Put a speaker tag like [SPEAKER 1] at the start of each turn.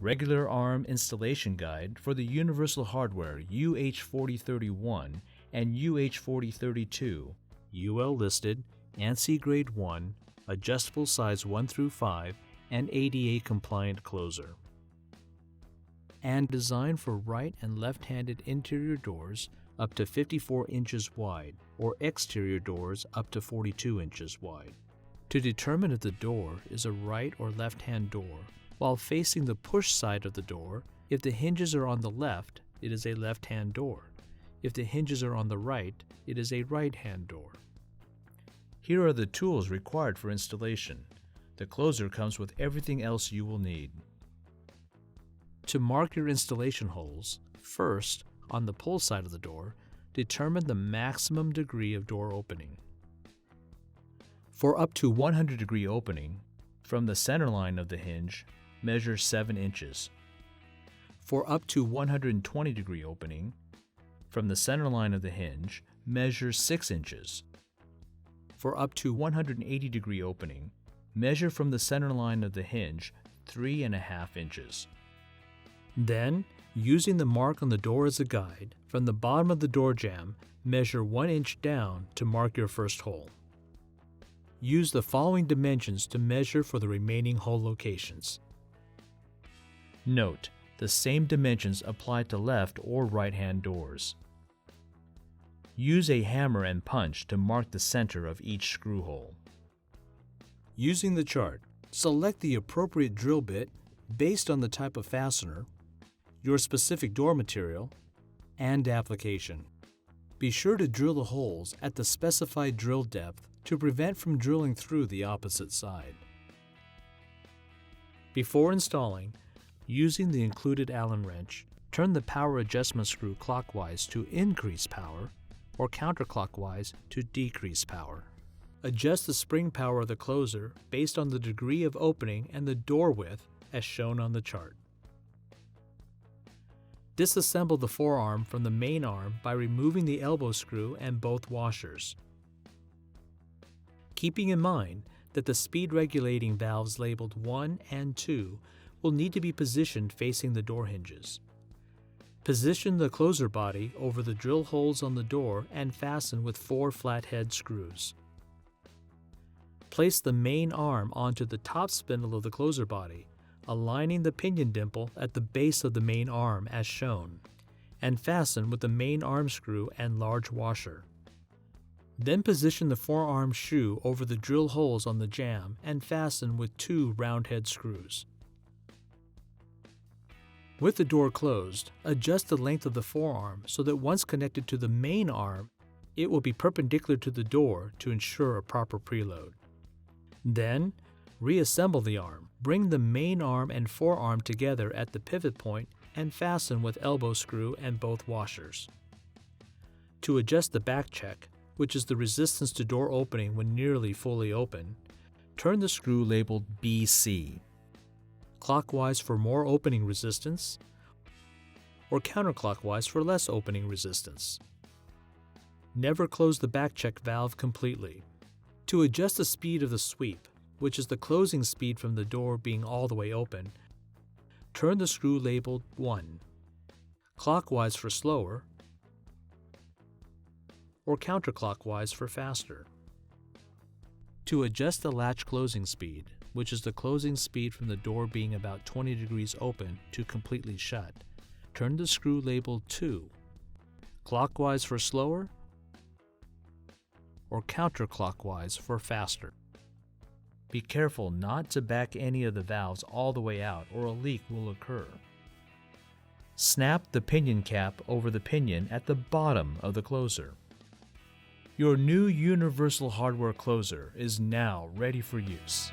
[SPEAKER 1] Regular arm installation guide for the universal hardware UH4031 and UH4032, UL listed, ANSI Grade 1, adjustable size 1 through 5, and ADA compliant closer. And designed for right and left-handed interior doors up to 54 inches wide or exterior doors up to 42 inches wide. To determine if the door is a right or left-hand door, while facing the push side of the door, if the hinges are on the left, it is a left-hand door. If the hinges are on the right, it is a right-hand door. Here are the tools required for installation. The closer comes with everything else you will need. To mark your installation holes, first, on the pull side of the door, determine the maximum degree of door opening. For up to 100 degree opening, from the center line of the hinge, measure 7 inches. For up to 120 degree opening, from the center line of the hinge, measure 6 inches. For up to 180 degree opening, measure from the center line of the hinge 3.5 inches. Then, using the mark on the door as a guide, from the bottom of the door jamb, measure 1 inch down to mark your first hole. Use the following dimensions to measure for the remaining hole locations. Note, the same dimensions apply to left or right-hand doors. Use a hammer and punch to mark the center of each screw hole. Using the chart, select the appropriate drill bit based on the type of fastener, your specific door material, and application. Be sure to drill the holes at the specified drill depth to prevent from drilling through the opposite side. Before installing, using the included Allen wrench, turn the power adjustment screw clockwise to increase power or counterclockwise to decrease power. Adjust the spring power of the closer based on the degree of opening and the door width as shown on the chart. Disassemble the forearm from the main arm by removing the elbow screw and both washers. Keeping in mind that the speed regulating valves labeled 1 and 2 will need to be positioned facing the door hinges. Position the closer body over the drill holes on the door and fasten with 4 flathead screws. Place the main arm onto the top spindle of the closer body, aligning the pinion dimple at the base of the main arm as shown, and fasten with the main arm screw and large washer. Then position the forearm shoe over the drill holes on the jamb and fasten with 2 roundhead screws. With the door closed, adjust the length of the forearm so that once connected to the main arm, it will be perpendicular to the door to ensure a proper preload. Then, reassemble the arm. Bring the main arm and forearm together at the pivot point and fasten with elbow screw and both washers. To adjust the back check, which is the resistance to door opening when nearly fully open, turn the screw labeled BC, clockwise for more opening resistance, or counterclockwise for less opening resistance. Never close the back check valve completely. To adjust the speed of the sweep, which is the closing speed from the door being all the way open, turn the screw labeled 1, clockwise for slower, or counterclockwise for faster. To adjust the latch closing speed, which is the closing speed from the door being about 20 degrees open to completely shut, turn the screw labeled 2, clockwise for slower, or counterclockwise for faster. Be careful not to back any of the valves all the way out or a leak will occur. Snap the pinion cap over the pinion at the bottom of the closer. Your new universal hardware closer is now ready for use.